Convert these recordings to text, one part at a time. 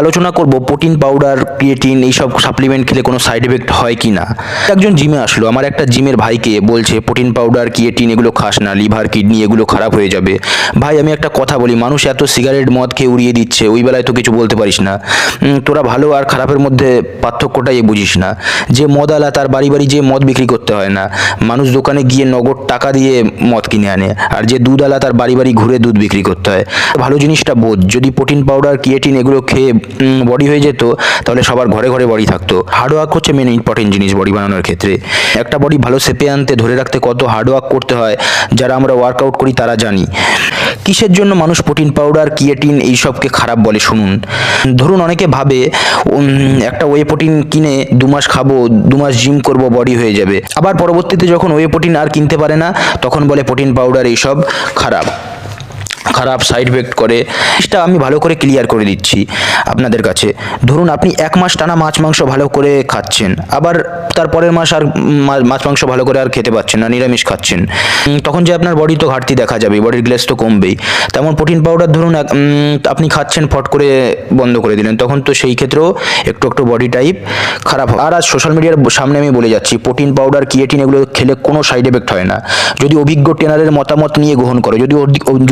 আলোচনা করব protein powder, creatine এইসব সাপ্লিমেন্ট খেলে কোনো সাইড এফেক্ট হয় কি না। একজন জিমে আসলো, আমার একটা জিমের ভাইকে বলছে প্রোটিন পাউডার, ক্রিয়েটিন এগুলো খাস না, লিভার কিডনি এগুলো খারাপ হয়ে যাবে। ভাই আমি একটা কথা বলি, মানুষ এত সিগারেট মদ খেয়ে উড়িয়ে দিচ্ছে, ওই বেলায় তো কিছু বলতে পারিস না। তোরা ভালো আর খারাপের মধ্যে পার্থক্যটাই বুঝিস না। যে মদওয়ালা তার বাড়ি বাড়ি যে মদ বিক্রি করতে হয় না, মানুষ দোকানে গিয়ে নগদ টাকা দিয়ে মদ কিনে আনে। আর যে দুধওয়ালা তার বাড়ি বাড়ি ঘুরে দুধ বিক্রি করতে হয়। ভালো জিনিসটা বোঝ, যদি প্রোটিন পাউডার, ক্রিয়েটিন এগুলো খেয়ে বডি হয়ে যেত তাহলে সবার ঘরে ঘরে বডি থাকতো। হার্ডওয়ার্ক হচ্ছে মেন ইম্পর্টেন্ট জিনিস বডি বানানোর ক্ষেত্রে। একটা বডি ভালো শেপে আনতে, ধরে রাখতে কত হার্ডওয়ার্ক করতে হয়, যারা আমরা ওয়ার্কআউট করি তারা জানি। কিসের জন্য মানুষ প্রোটিন পাউডার, ক্রিয়েটিন এইসবকে খারাপ বলে শুনুন। ধরুন অনেকে ভাবে একটা ওয়ে প্রোটিন কিনে 2 মাস খাবো, 2 মাস জিম করব, বডি হয়ে যাবে। আবার পরবর্তীতে যখন ওয়ে প্রোটিন আর কিনতে পারে না, তখন বলে প্রোটিন পাউডার এইসব খারাপ সাইড এফেক্ট করে। এটা আমি ভালো করে ক্লিয়ার করে দিচ্ছি আপনাদের কাছে। ধরুন আপনি 1 মাস টানা মাছ মাংস ভালো করে খাচ্ছেন, আবার তারপরের মাস আর মাছ মাংস ভালো করে আর খেতে পাচ্ছেন না, নিরামিষ খাচ্ছেন, তখন যে আপনার বডি তো ঘাটতি দেখা যাবে, বডির গ্লেজ তো কমবেই। তেমন প্রোটিন পাউডার ধরুন আপনি খাচ্ছেন, ফট করে বন্ধ করে দিলেন, তখন তো সেই ক্ষেত্রেও একটু একটু বডি টাইপ খারাপ হয়। আর আজ সোশ্যাল মিডিয়ার সামনে আমি বলে যাচ্ছি, প্রোটিন পাউডার, ক্রিয়েটিন এগুলো খেলে কোনো সাইড এফেক্ট হয় না, যদি অভিজ্ঞ ট্রেনারের মতামত নিয়ে গ্রহণ করো।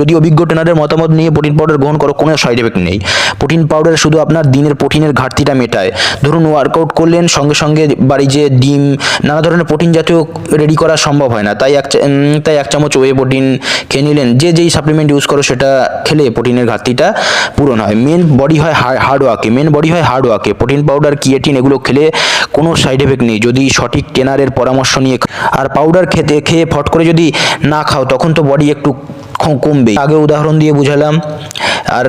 যদি অভিজ্ঞ ট্রেনারের মতামত নিয়ে প্রোটিন পাউডার গ্রহণ করো, কোনো সাইড এফেক্ট নেই। প্রোটিন পাউডার শুধু আপনার দিনের প্রোটিনের ঘাটতিটা মেটায়। ধরুন ওয়ার্কআউট করলেন, সঙ্গে সঙ্গে বাড়ি যে ডিম, নানা ধরনের প্রোটিন জাতীয় রেডি করা সম্ভব হয় না, তাই এক চামচ ওয়ে প্রোটিন খেয়ে নিলেন। যেই সাপ্লিমেন্ট ইউজ করো সেটা খেলে প্রোটিনের ঘাটতিটা পূরণ হয়। মেন বডি হয় হার্ডওয়ার্কে। প্রোটিন পাউডার, ক্রিয়েটিন এগুলো খেলে কোনো সাইড এফেক্ট নেই, যদি সঠিক ট্রেনারের পরামর্শ নিয়ে। আর পাউডার খেয়ে ফট করে যদি না খাও, তখন তো বডি একটু কমবে। আগে উদাহরণ দিয়ে বুঝালাম, আর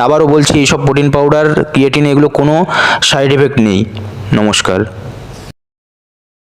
আবারও বলছি, এইসব প্রোটিন পাউডার, ক্রিয়েটিন এগুলো কোনো সাইড এফেক্ট নেই। নমস্কার।